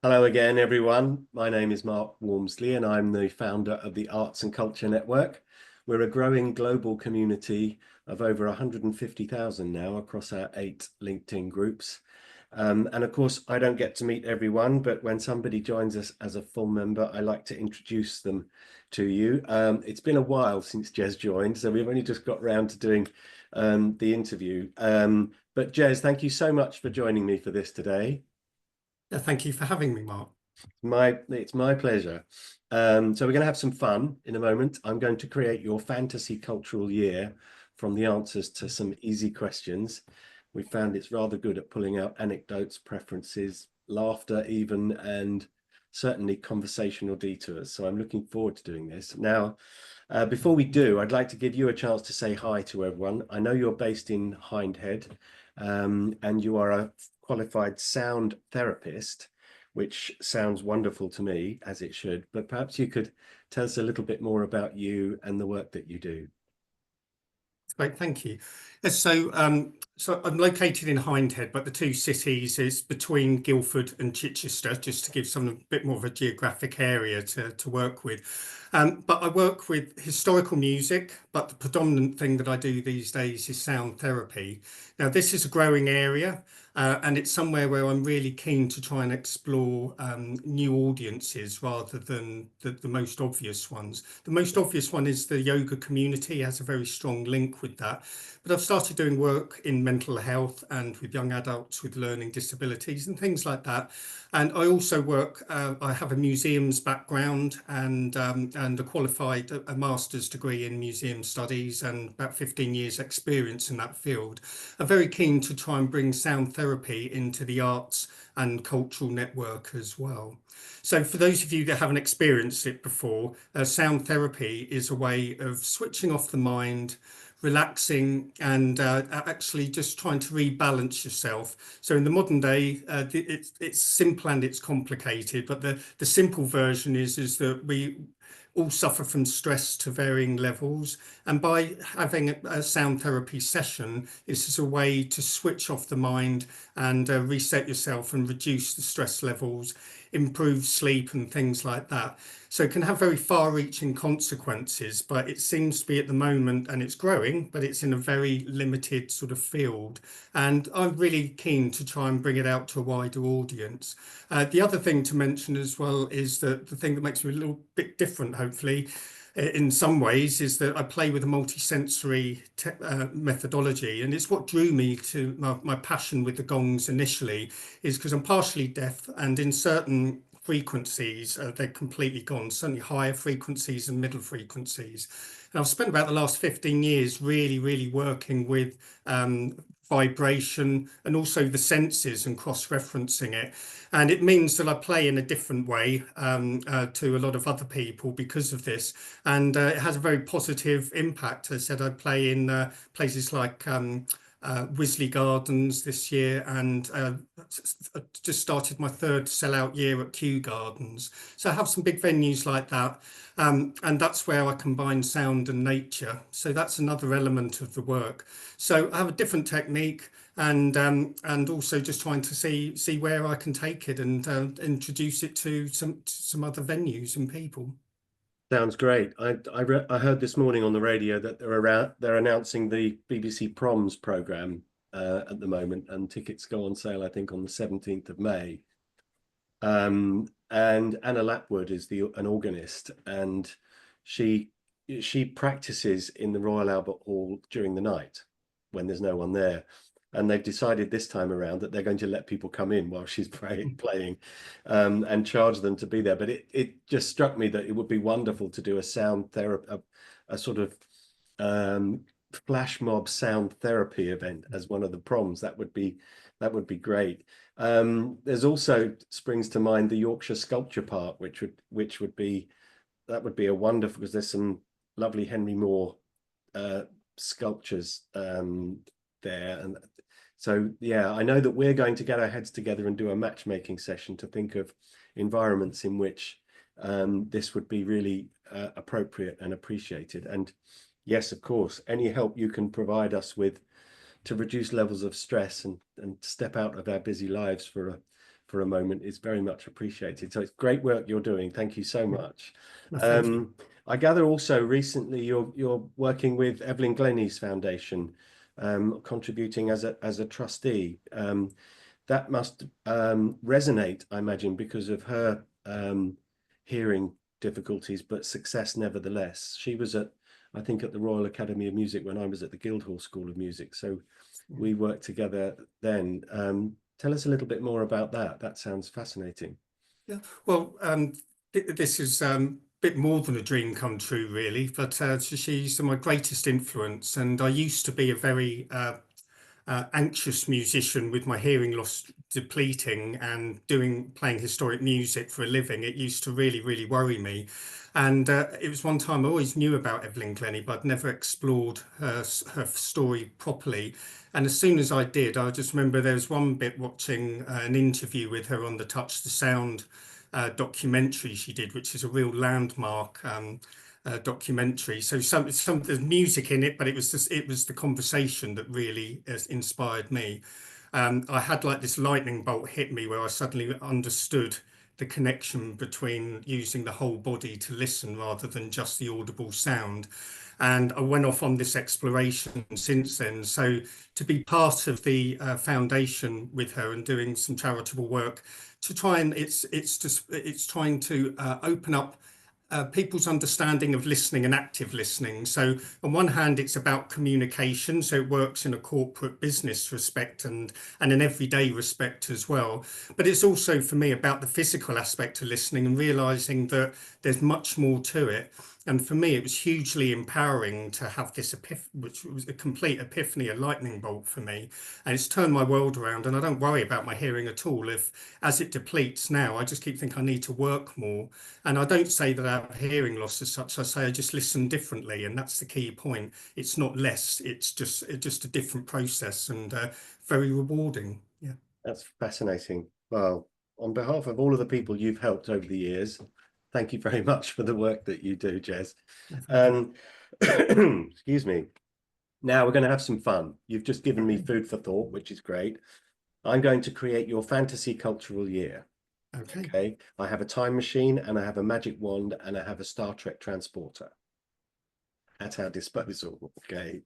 Hello again, everyone. My name is Mark Walmsley, and I'm the founder of the Arts and Culture Network. We're a growing global community of over 150,000 now across our 8 LinkedIn groups. And of course, I don't get to meet everyone, but when somebody joins us as a full member, I like to introduce them to you. It's been a while since Jez joined, so we've only just got round to doing the interview. But Jez, thank you so much for joining me for this today. Thank you for having me, Mark. It's my pleasure. So we're going to have some fun in a moment. I'm going to create your fantasy cultural year from the answers to some easy questions. We found it's rather good at pulling out anecdotes, preferences, laughter even, and certainly conversational detours. So I'm looking forward to doing this. Now, before we do, I'd like to give you a chance to say hi to everyone. I know you're based in Hindhead, and you are a qualified sound therapist, which sounds wonderful to me, as it should, but perhaps you could tell us a little bit more about you and the work that you do. Great, thank you. So I'm located in Hindhead, but the two cities is between Guildford and Chichester, just to give some a bit more of a geographic area to work with. But I work with historical music, but the predominant thing that I do these days is sound therapy. Now, this is a growing area, and it's somewhere where I'm really keen to try and explore new audiences rather than the most obvious ones. The most obvious one is the yoga community has a very strong link with that. But I've started doing work in mental health and with young adults with learning disabilities and things like that. And I also work, I have a museums background and a master's degree in museum studies and about 15 years experience in that field. I'm very keen to try and bring sound therapy into the arts and cultural network as well. So for those of you that haven't experienced it before, sound therapy is a way of switching off the mind, relaxing and actually just trying to rebalance yourself. So in the modern day, it's simple and it's complicated, but the simple version is that we all suffer from stress to varying levels. And by having a sound therapy session, this is a way to switch off the mind and reset yourself and reduce the stress levels, improve sleep and things like that. So it can have very far-reaching consequences, but it seems to be at the moment, and it's growing, but it's in a very limited sort of field. And I'm really keen to try and bring it out to a wider audience. The other thing to mention as well is that the thing that makes me a little bit different, hopefully, in some ways, is that I play with a multi-sensory methodology, and it's what drew me to my passion with the gongs initially, is because I'm partially deaf, and in certain frequencies they're completely gone, certainly higher frequencies and middle frequencies. And I've spent about the last 15 years really working with vibration and also the senses and cross-referencing it. And it means that I play in a different way to a lot of other people because of this. And it has a very positive impact. As I said, I play in places like Wisley Gardens this year, and just started my third sellout year at Kew Gardens. So I have some big venues like that, and that's where I combine sound and nature. So that's another element of the work. So I have a different technique, and also just trying to see where I can take it and introduce it to some other venues and people. Sounds great. I heard this morning on the radio that they're announcing the BBC Proms programme at the moment, and tickets go on sale, I think, on the 17th of May. And Anna Lapwood is an organist, and she practices in the Royal Albert Hall during the night when there's no one there. And they've decided this time around that they're going to let people come in while she's playing and charge them to be there. But it just struck me that it would be wonderful to do a sound therapy, a sort of flash mob sound therapy event as one of the proms. That would be great. There's also springs to mind the Yorkshire Sculpture Park, which would be a wonderful, because there's some lovely Henry Moore sculptures there. And so, yeah, I know that we're going to get our heads together and do a matchmaking session to think of environments in which this would be really appropriate and appreciated. And yes, of course, any help you can provide us with to reduce levels of stress and step out of our busy lives for for a moment is very much appreciated. So it's great work you're doing. Thank you so much. Well, thank you. I gather also recently you're working with Evelyn Glennie's foundation, contributing as a trustee. That must resonate, I imagine, because of her hearing difficulties, but success nevertheless. She was I think, at the Royal Academy of Music when I was at the Guildhall School of Music. So we worked together then. Tell us a little bit more about that. That sounds fascinating. Yeah, well, this is a bit more than a dream come true, really. But she's my greatest influence, and I used to be a very anxious musician with my hearing loss depleting and playing historic music for a living. It used to really worry me. And it was one time I always knew about Evelyn Glennie, but I'd never explored her story properly. And as soon as I did, I just remember there was one bit watching an interview with her on the Touch the Sound documentary she did, which is a real landmark documentary. So there's music in it, but it was the conversation that really inspired me. I had like this lightning bolt hit me where I suddenly understood the connection between using the whole body to listen rather than just the audible sound. And I went off on this exploration since then. So to be part of the foundation with her and doing some charitable work to try and it's trying to open up people's understanding of listening and active listening. So on one hand, it's about communication. So it works in a corporate business respect and an everyday respect as well. But it's also for me about the physical aspect of listening and realizing that there's much more to it. And for me, it was hugely empowering to have this which was a complete epiphany, a lightning bolt for me. And it's turned my world around. And I don't worry about my hearing at all. As it depletes now, I just keep thinking I need to work more. And I don't say that I have hearing loss as such. I say I just listen differently. And that's the key point. It's not less. It's just a different process and very rewarding. Yeah. That's fascinating. Well, on behalf of all of the people you've helped over the years, thank you very much for the work that you do, Jez. Excuse me. Now we're going to have some fun. You've just given me food for thought, which is great. I'm going to create your fantasy cultural year. Okay. I have a time machine and I have a magic wand and I have a Star Trek transporter at our disposal. Okay.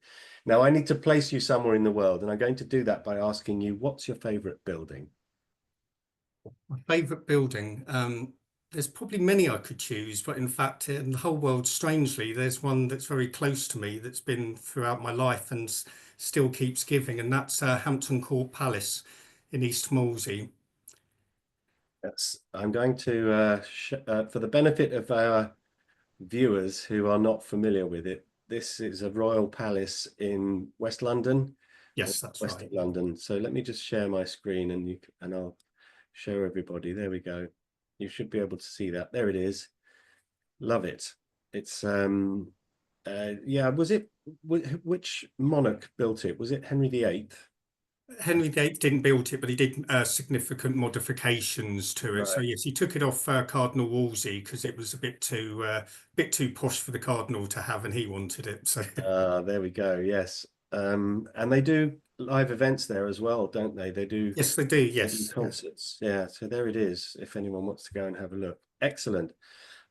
Now I need to place you somewhere in the world, and I'm going to do that by asking you, what's your favorite building? My favorite building. There's probably many I could choose, but in fact, in the whole world, strangely, there's one that's very close to me that's been throughout my life and still keeps giving, and that's Hampton Court Palace in East Molesey. I'm going to, for the benefit of our viewers who are not familiar with it, this is a royal palace in West London, Yes, that's west right. of London. So let me just share my screen and I'll show everybody. There we go. You should be able to see that. There it is. Love it. It's yeah, which monarch built it? Was it Henry VIII? Henry VIII didn't build it, but he did significant modifications to it. So Right. yes, he took it off Cardinal Wolsey because it was a bit too posh for the Cardinal to have, and he wanted it. So There we go. Yes. And they do live events there as well, don't they? They do yes, they do. Yes, concerts. Yeah. So there it is, if anyone wants to go and have a look. Excellent.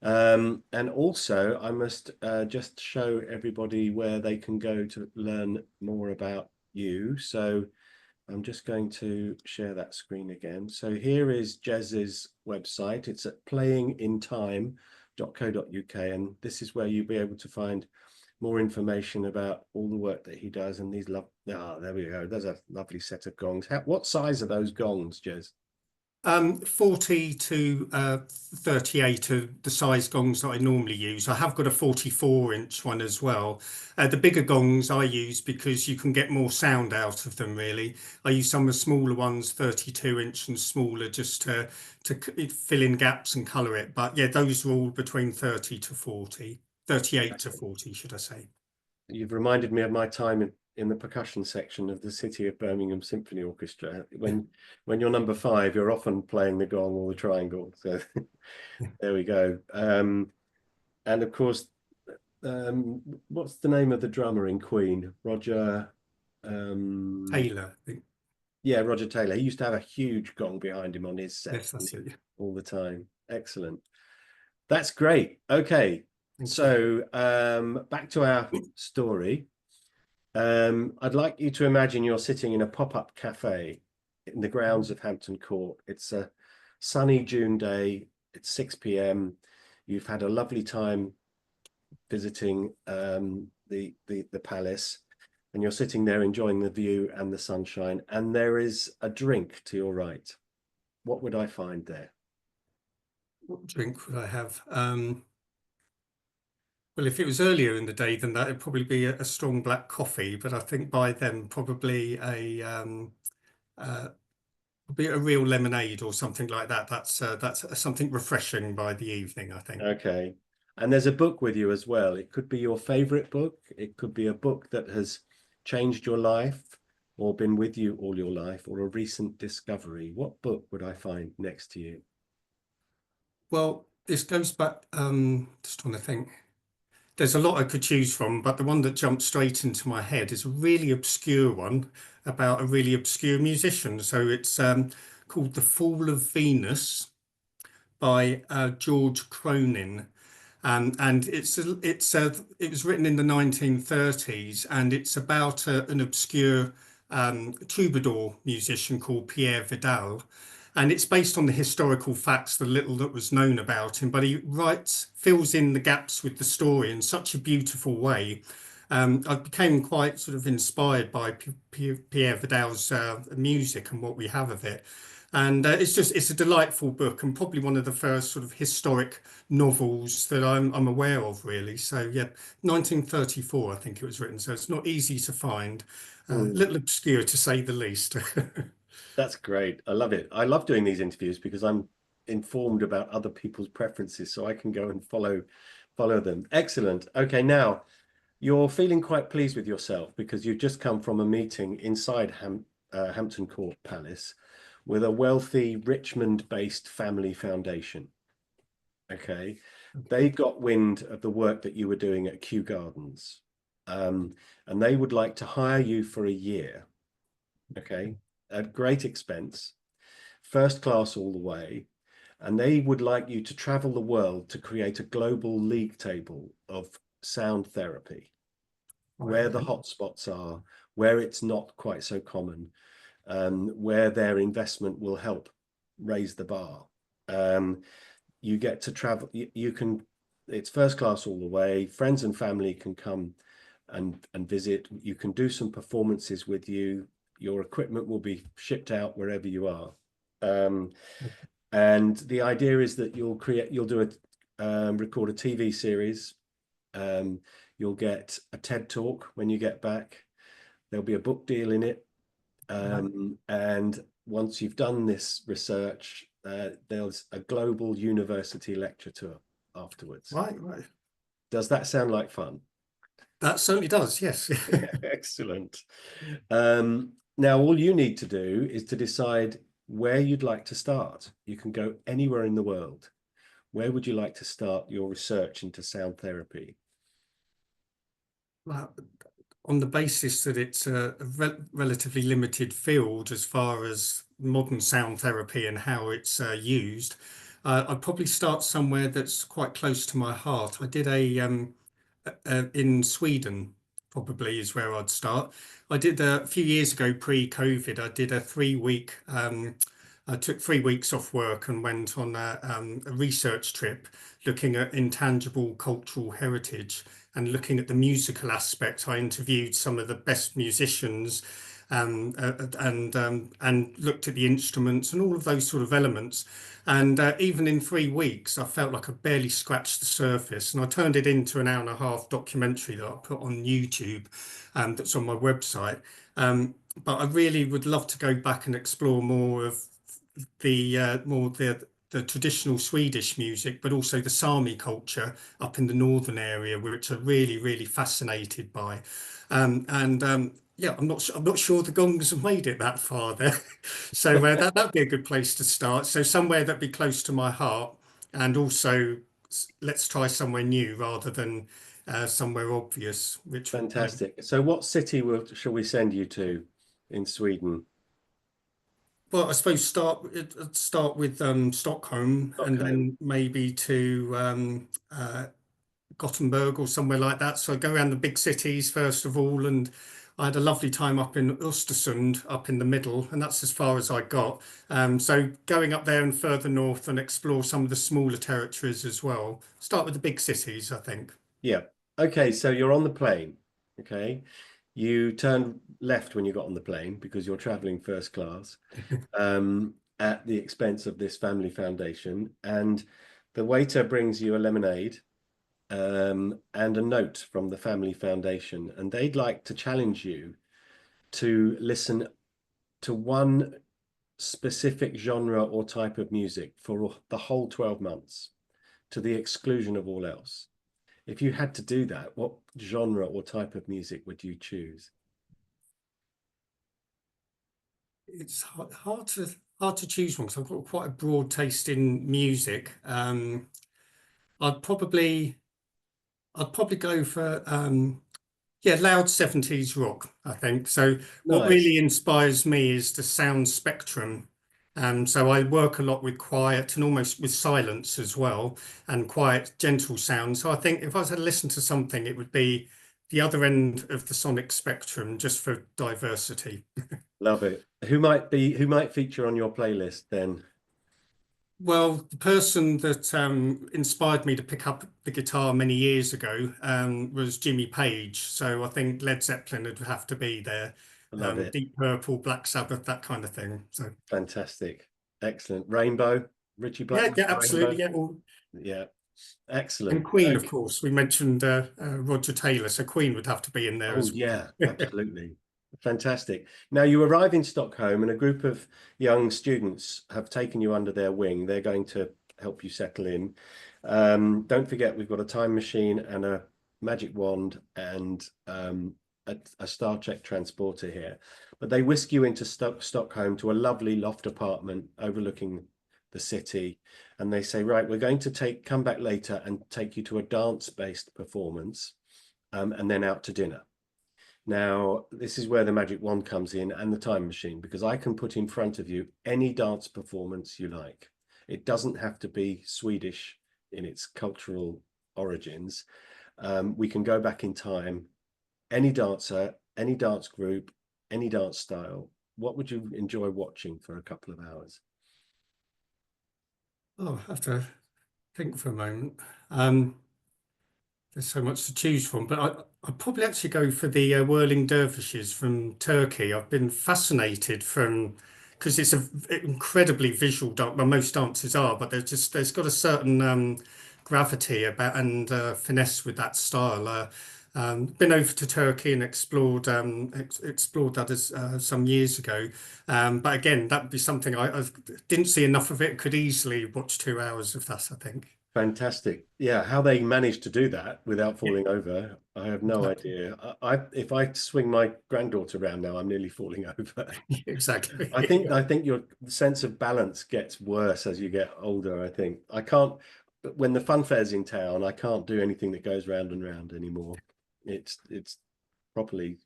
And also I must just show everybody where they can go to learn more about you. So I'm just going to share that screen again. So here is Jez's website. It's at playingintime.co.uk, and this is where you'll be able to find more information about all the work that he does. And these there we go. There's a lovely set of gongs. What size are those gongs, Jez? 40 to 38 are the size gongs that I normally use. I have got a 44-inch one as well. The bigger gongs I use because you can get more sound out of them, really. I use some of the smaller ones, 32-inch and smaller, just to fill in gaps and colour it. But yeah, those are all between 30 to 40, 38 to 40, should I say. You've reminded me of my time in the percussion section of the City of Birmingham Symphony Orchestra. When you're number 5, you're often playing the gong or the triangle. So there we go. And of course, what's the name of the drummer in Queen? Roger Taylor, I think. Yeah, Roger Taylor. He used to have a huge gong behind him on his set Yes, that's it. all the time. Excellent. That's great. Okay. Thank you. So back to our story. I'd like you to imagine you're sitting in a pop-up cafe in the grounds of Hampton Court. It's a sunny June day. It's 6 p.m. You've had a lovely time visiting the palace, and you're sitting there enjoying the view and the sunshine, and there is a drink to your right. What would I find there? What drink would I have? Well, if it was earlier in the day than that, it'd probably be a strong black coffee. But I think by then, probably a real lemonade or something like that. That's something refreshing by the evening, I think. Okay. And there's a book with you as well. It could be your favorite book. It could be a book that has changed your life or been with you all your life, or a recent discovery. What book would I find next to you? Well, this goes back, just trying to think. There's a lot I could choose from, but the one that jumped straight into my head is a really obscure one about a really obscure musician. So it's called The Fall of Venus by George Cronin. And it was written in the 1930s, and it's about an obscure troubadour musician called Pierre Vidal. And it's based on the historical facts, the little that was known about him, but he fills in the gaps with the story in such a beautiful way. I became quite sort of inspired by Pierre Vidal's music and what we have of it. And it's a delightful book, and probably one of the first sort of historic novels that I'm aware of, really. So yeah, 1934, I think it was written. So it's not easy to find. A little obscure, to say the least. That's great. I love it. I love doing these interviews because I'm informed about other people's preferences, so I can go and follow them. Excellent. Okay, now you're feeling quite pleased with yourself because you've just come from a meeting inside Hampton Court Palace with a wealthy Richmond-based family foundation. Okay, they got wind of the work that you were doing at Kew Gardens, and they would like to hire you for a year. Okay, at great expense, first class all the way, and they would like you to travel the world to create a global league table of sound therapy, where the hotspots are, where it's not quite so common, where their investment will help raise the bar. You get to travel, you can, it's first class all the way, friends and family can come and visit. You can do some performances with you. Your equipment will be shipped out wherever you are. And the idea is that you'll do record a TV series. You'll get a TED talk when you get back. There'll be a book deal in it. And once you've done this research, there's a global university lecture tour afterwards. Right. Does that sound like fun? That certainly does, yes. Excellent. Now, all you need to do is to decide where you'd like to start. You can go anywhere in the world. Where would you like to start your research into sound therapy? Well, on the basis that it's a relatively limited field as far as modern sound therapy and how it's used, I'd probably start somewhere that's quite close to my heart. I did in Sweden, probably is where I'd start. I did a few years ago, pre-COVID, I did a 3-week, I took 3 weeks off work and went on a research trip looking at intangible cultural heritage and looking at the musical aspect. I interviewed some of the best musicians and looked at the instruments and all of those sort of elements. And even in 3 weeks, I felt like I barely scratched the surface. And I turned it into an hour-and-a-half documentary that I put on YouTube, that's on my website. But I really would love to go back and explore more of the traditional Swedish music, but also the Sami culture up in the northern area, which I'm really fascinated by. Yeah, I'm not sure the gongs have made it that far there. So that'd be a good place to start. So somewhere that'd be close to my heart, and also let's try somewhere new rather than somewhere obvious. Which Fantastic. So what city shall we send you to in Sweden? Well, I suppose start with Stockholm, and Stockholm. then maybe to Gothenburg or somewhere like that. So I go around the big cities first of all, and I had a lovely time up in Östersund, up in the middle, and that's as far as I got. So going up there and further north and explore some of the smaller territories as well. Start with the big cities, I think. Yeah. Okay, so you're on the plane. Okay. You turned left when you got on the plane because you're traveling first class, at the expense of this family foundation. And the waiter brings you a lemonade, and a note from the family foundation. And they'd like to challenge you to listen to one specific genre or type of music for the whole 12 months to the exclusion of all else. If you had to do that, what genre or type of music would you choose? It's hard to choose one because I've got quite a broad taste in music. I'd probably I'd probably go for yeah, loud 70s rock, I think. So what Nice. really inspires me is the sound spectrum. So I work a lot with quiet and almost with silence as well, and quiet, gentle sound. So I think if I was to listen to something, it would be the other end of the sonic spectrum, just for diversity. Love it. Who might feature on your playlist then? Well, the person that inspired me to pick up the guitar many years ago was Jimmy Page. So I think Led Zeppelin would have to be there. Love it. Deep Purple, Black Sabbath, that kind of thing. So Fantastic. Excellent. Rainbow, Richie yeah, Blackmore, yeah, absolutely. Rainbow. Yeah, well, Yeah. and Excellent. Queen, of Okay. course. We mentioned Roger Taylor, so Queen would have to be in there Oh, as yeah, well. absolutely. Fantastic. Now you arrive in Stockholm and a group of young students have taken you under their wing. They're going to help you settle in. Don't forget, we've got a time machine and a magic wand and a Star Trek transporter here. But they whisk you into Stockholm to a lovely loft apartment overlooking the city. And they say, right, we're going to come back later and take you to a dance-based performance, and then out to dinner. Now, this is where the magic wand comes in and the time machine, because I can put in front of you any dance performance you like. It doesn't have to be Swedish in its cultural origins. We can go back in time. Any dancer, any dance group, any dance style. What would you enjoy watching for a couple of hours? Oh, I have to think for a moment. Um, There's so much to choose from, but I'd probably actually go for the whirling dervishes from Turkey. I've been fascinated from because it's an incredibly visual dance. Well, most dances are, but there's got a certain gravity about and finesse with that style. Been over to Turkey and explored that as some years ago. But again, that would be something I didn't see enough of it. Could easily watch 2 hours of that, I think. Fantastic. Yeah, how they managed to do that without Yeah, falling over, I have no exactly. idea. If I swing my granddaughter around now, I'm nearly falling over. Exactly. I think your sense of balance gets worse as you get older. I think I can't, when the fun fair's in town, I can't do anything that goes round and round anymore. It's properly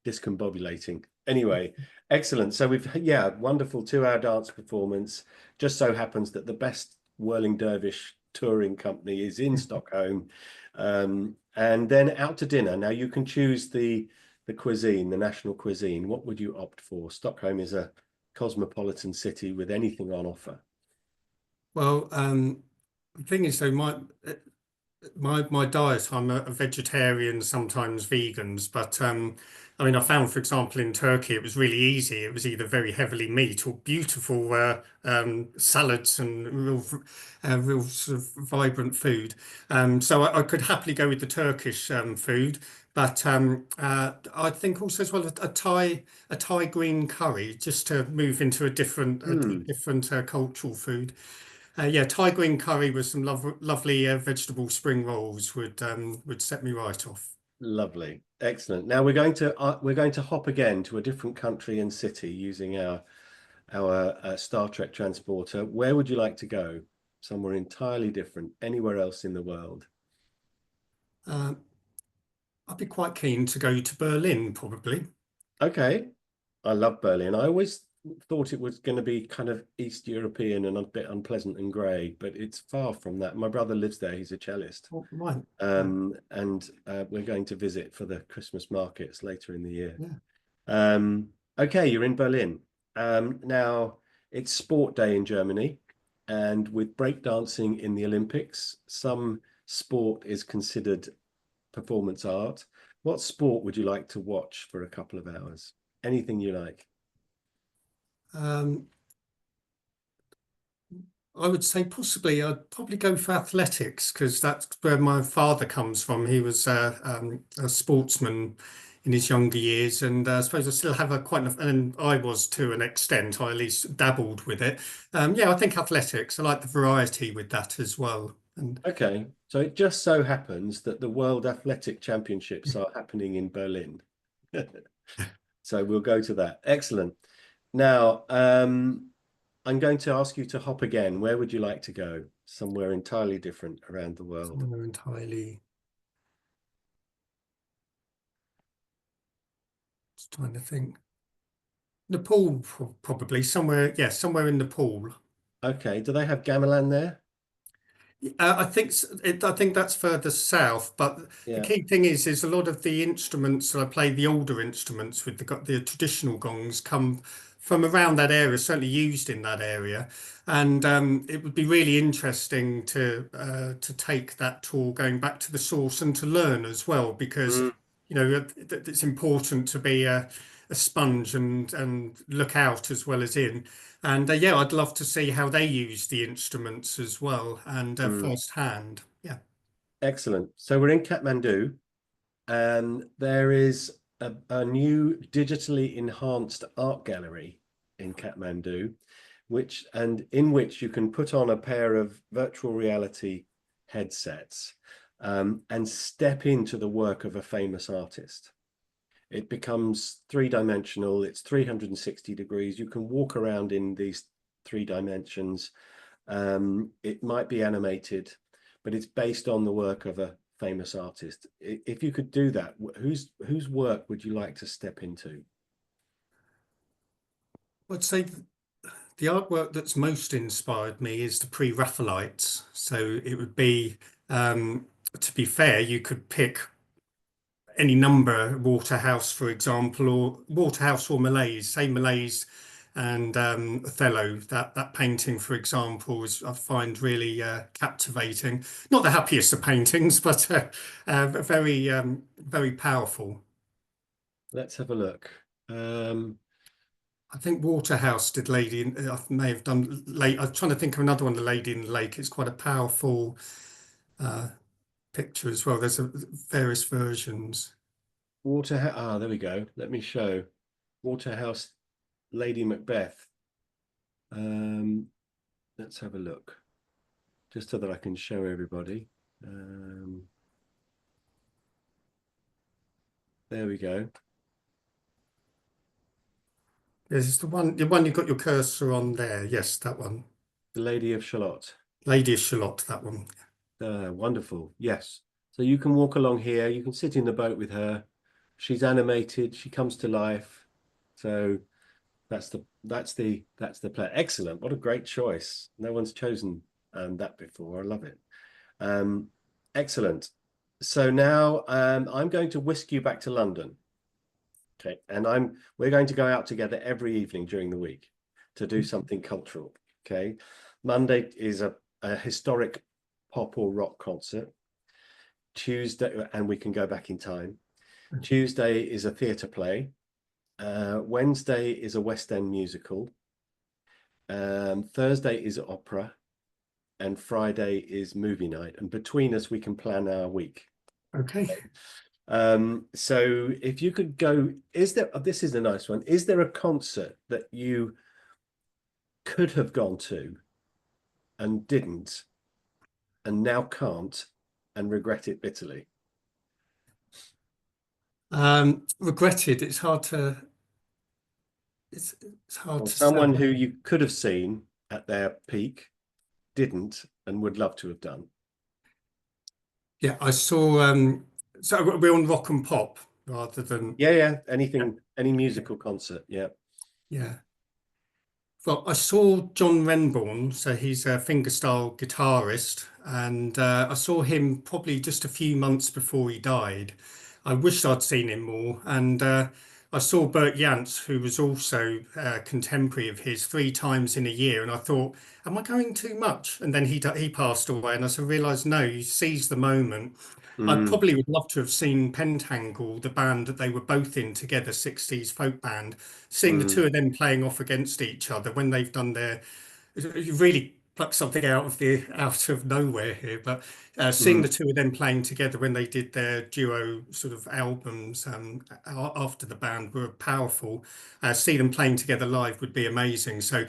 discombobulating. Anyway, excellent. So yeah, wonderful 2 hour dance performance. Just so happens that the best whirling dervish touring company is in Stockholm, and then out to dinner. Now you can choose the cuisine, the national cuisine. What would you opt for? Stockholm is a cosmopolitan city with anything on offer. Well, the thing is, though, my diet, I'm a vegetarian, sometimes vegans, but I mean, I found, for example, in Turkey, it was really easy. It was either very heavily meat or beautiful salads and real sort of vibrant food. So I could happily go with the Turkish food, but I think also as well a Thai green curry, just to move into a Hmm, different cultural food. Yeah, Thai green curry with some lovely vegetable spring rolls would set me right off. lovely, excellent. Now we're going to hop again to a different country and city using our Star Trek transporter. Where would you like to go? Somewhere entirely different, anywhere else in the world. Uh, I'd be quite keen to go to Berlin, probably. Okay, I love Berlin. I always thought it was going to be kind of East European and a bit unpleasant and grey, but it's far from that. My brother lives there; he's a cellist, Oh, right. and we're going to visit for the Christmas markets later in the year. Yeah. Okay, you're in Berlin. Now it's sport day in Germany, and with breakdancing in the Olympics, some sport is considered performance art. What sport would you like to watch for a couple of hours? Anything you like. Um, I would say possibly I'd probably go for athletics because that's where my father comes from. He was a sportsman in his younger years, and I suppose I still have a quite enough, and I was to an extent. I at least dabbled with it. Yeah, I think athletics. I like the variety with that as well. And Okay, so it just so happens that the World Athletic Championships are happening in Berlin. So we'll go to that. Excellent. Now, I'm going to ask you to hop again. Where would you like to go? Somewhere entirely different around the world. somewhere entirely. Just trying to think. Nepal, probably somewhere. Yeah, somewhere in Nepal. Okay, do they have gamelan there? I think that's further south, but the Yeah. key thing is a lot of the instruments that I play, the older instruments with the traditional gongs, come from around that area, certainly used in that area, and it would be really interesting to take that tour going back to the source and to learn as well, because Mm, it's important to be a sponge and look out as well as in. And yeah, I'd love to see how they use the instruments as well and mm. firsthand. Yeah. Excellent. So we're in Kathmandu, and there is a new digitally enhanced art gallery in Kathmandu, in which you can put on a pair of virtual reality headsets, and step into the work of a famous artist. It becomes three-dimensional. It's 360 degrees. You can walk around in these three dimensions. It might be animated, but it's based on the work of a famous artist. If you could do that, whose work would you like to step into? I'd say the artwork that's most inspired me is the pre-Raphaelites. So it would be, to be fair, you could pick any number, Waterhouse, for example, or Waterhouse or Malaise, say Malaise and Othello. That painting, for example, is I find really captivating. Not the happiest of paintings, but very powerful. Let's have a look. I think Waterhouse did Lady in, I may have done late. I'm trying to think of another one, The Lady in the Lake. It's quite a powerful uh, picture as well. There's various versions. There we go. Let me show. Waterhouse, Lady Macbeth. Um, let's have a look, just so that I can show everybody. There we go. Yes, it's the one you've got your cursor on there. Yes, that one. The Lady of Shalott. Lady of Shalott, that one. Wonderful. Yes. So you can walk along here. You can sit in the boat with her. She's animated. She comes to life. So that's the play. Excellent. What a great choice. No one's chosen that before. I love it. Excellent. So now I'm going to whisk you back to London. Okay, and we're going to go out together every evening during the week to do something cultural. Okay, Monday is a historic pop or rock concert. Tuesday, and we can go back in time. Tuesday is a theatre play. Wednesday is a West End musical. Thursday is opera, and Friday is movie night. And between us, we can plan our week. Okay. So if you could go, this is a nice one. Is there a concert that you could have gone to and didn't, and now can't, and regret it bitterly? Regretted. It's hard Or to say. someone who you could have seen at their peak, didn't, and would love to have done? Yeah, I saw. So we're on rock and pop rather than. Yeah, anything, any musical concert. Yeah. Yeah. Well, I saw John Renbourn, so he's a fingerstyle guitarist, and I saw him probably just a few months before he died. I wished I'd seen him more, and I saw Bert Jansch, who was also contemporary of his, 3 times in a year, and I thought, am I going too much? And then he passed away, and I realised no, you seize the moment. I Mm, probably would love to have seen Pentangle, the band that they were both in together, 60s folk band, seeing the mm, two of them playing off against each other when they've done their, you really plucked something out of nowhere here, but seeing the mm. two of them playing together when they did their duo sort of albums after the band were powerful. See them playing together live would be amazing. So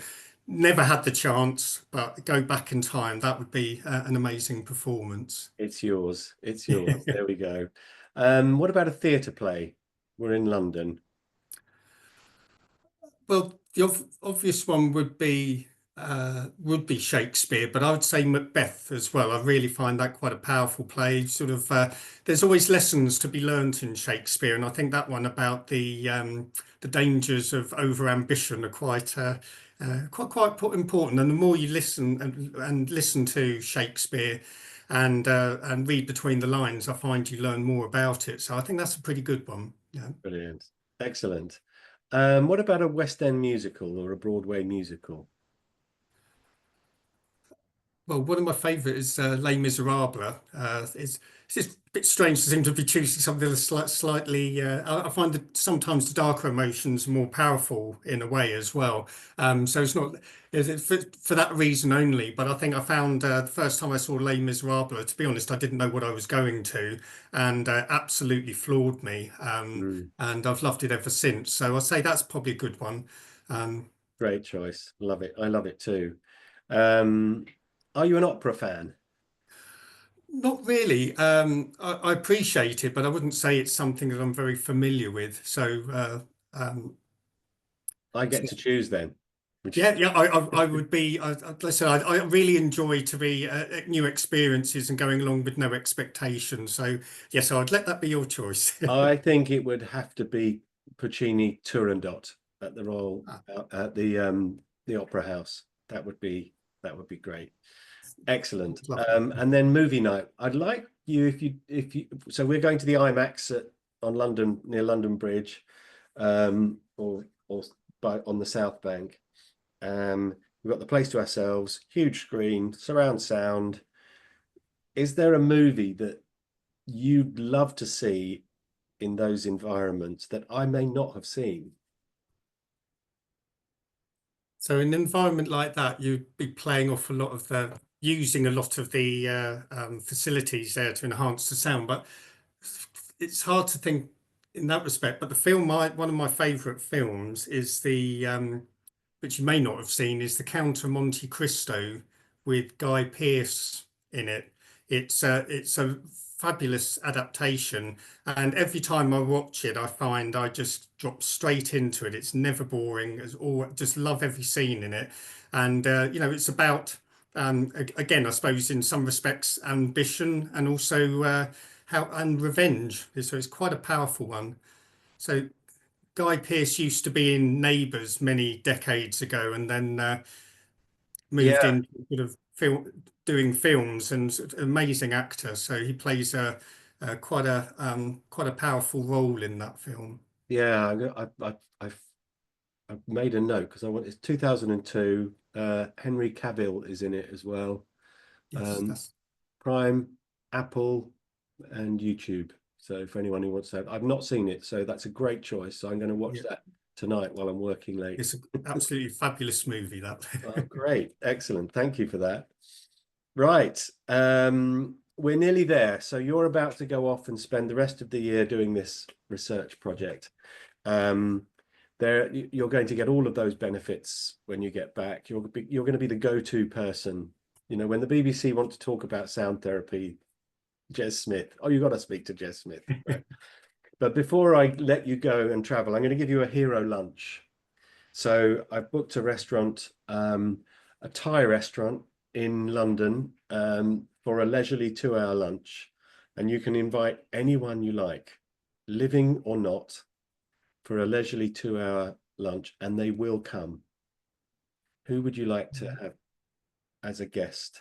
never had the chance, but go back in time, that would be an amazing performance. It's yours. It's yours. There we go. What about a theatre play? We're in London. Well, the obvious one would be Shakespeare, but I would say Macbeth as well. I really find that quite a powerful play. Sort of, there's always lessons to be learnt in Shakespeare, and I think that one about the dangers of over ambition are quite important. And the more you listen and listen to Shakespeare and read between the lines, I find you learn more about it. So I think that's a pretty good one. Yeah. Brilliant. Excellent. What about a West End musical or a Broadway musical? Well, one of my favourite is Les Miserables. It's just a bit strange to seem to be choosing something that's slightly. I find that sometimes the darker emotions are more powerful in a way as well. So it's not for that reason only. But I think I found the first time I saw Les Miserables, to be honest, I didn't know what I was going to, and absolutely floored me. Mm, And I've loved it ever since. So I say that's probably a good one. Um, great choice. Love it. I love it too. Um, are you an opera fan? Not really. I appreciate it, but I wouldn't say it's something that I'm very familiar with. So, I so get to choose then, which yeah, yeah, I would be. Listen, I really enjoy to be new experiences and going along with no expectations. So, yes, I'd let that be your choice. I think it would have to be Puccini Turandot at the Royal Ah, at the Opera House. That would be great. Excellent. lovely. And then movie night. I'd like you if you so we're going to the IMAX on London near London Bridge, or by on the South Bank. We've got the place to ourselves, huge screen, surround sound. Is there a movie that you'd love to see in those environments that I may not have seen? So, in an environment like that, you'd be playing off a lot of using a lot of the facilities there to enhance the sound, but it's hard to think in that respect. But one of my favourite films is which you may not have seen, is the Count of Monte Cristo with Guy Pearce in it. It's a fabulous adaptation, and every time I watch it, I find I just drop straight into it. It's never boring, just love every scene in it, and it's about again, I suppose in some respects, ambition and also how and revenge. So it's quite a powerful one. So Guy Pearce used to be in Neighbours many decades ago, and then moved Yeah, into sort of doing films, and sort of amazing actor. So he plays quite a powerful role in that film. yeah. I've made a note because I want it's 2002. Henry Cavill is in it as well. Yes, Um, that's Prime, Apple, and YouTube. So for anyone who wants to have, I've not seen it, so that's a great choice. So I'm going to watch yeah, that tonight while I'm working late. it's an absolutely fabulous movie that. Oh, great. Excellent. Thank you for that. Right. We're nearly there. So you're about to go off and spend the rest of the year doing this research project. Um, you're going to get all of those benefits when you get back. You're going to be the go-to person. When the BBC want to talk about sound therapy, Jez Smith. Oh, you've got to speak to Jez Smith. Right. But before I let you go and travel, I'm going to give you a hero lunch. So I've booked a restaurant, a Thai restaurant in London, for a leisurely 2-hour lunch. And you can invite anyone you like, living or not, for a leisurely 2-hour lunch, and they will come. Who would you like to have as a guest?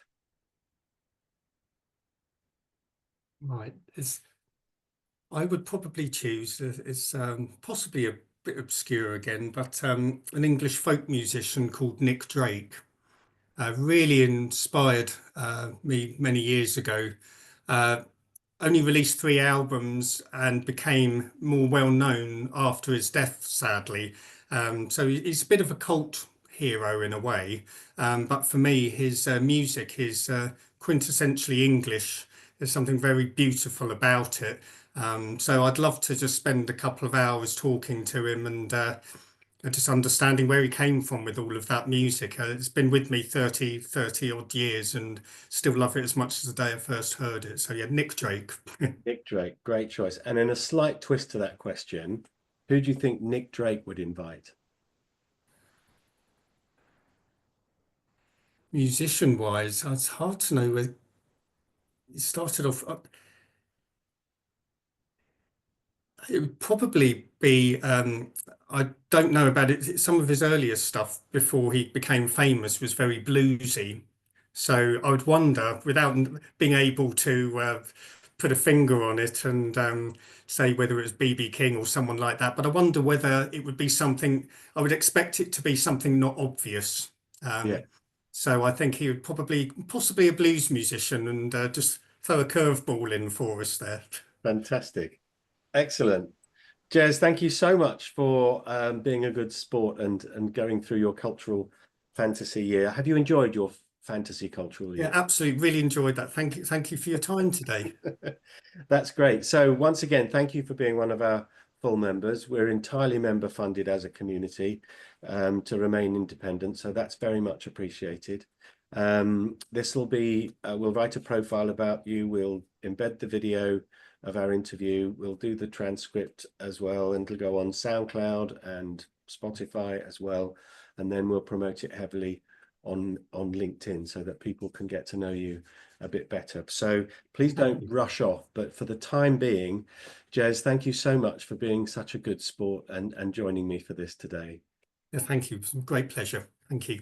Right. I would probably choose, it's possibly a bit obscure again, but an English folk musician called Nick Drake. Really inspired me many years ago. Uh, Only released 3 albums and became more well known after his death, sadly. So he's a bit of a cult hero in a way. But for me, his music is quintessentially English. There's something very beautiful about it. So I'd love to just spend a couple of hours talking to him and just understanding where he came from with all of that music. It's been with me 30 odd years and still love it as much as the day I first heard it. So yeah, Nick Drake. Nick Drake, great choice. And in a slight twist to that question, who do you think Nick Drake would invite? Musician wise, it's hard to know where he started off. It would probably be, I don't know about it. Some of his earlier stuff before he became famous was very bluesy. So I would wonder, without being able to put a finger on it and say whether it was BB King or someone like that, but I wonder whether it would be something, I would expect it to be something not obvious. Yeah, So I think he would possibly a blues musician and just throw a curveball in for us there. fantastic. Excellent. Jez, thank you so much for being a good sport and going through your cultural fantasy year. Have you enjoyed your fantasy cultural Yeah, year? absolutely. Really enjoyed that. Thank you for your time today. That's great. So once again, thank you for being one of our full members. We're entirely member funded as a community to remain independent. So that's very much appreciated. This will be, we'll write a profile about you. We'll embed the video of our interview. We'll do the transcript as well, and it'll go on SoundCloud and Spotify as well. And then we'll promote it heavily on LinkedIn so that people can get to know you a bit better. So please don't rush off. But for the time being, Jez, thank you so much for being such a good sport and joining me for this today. Yeah, thank you. It was a great pleasure. Thank you.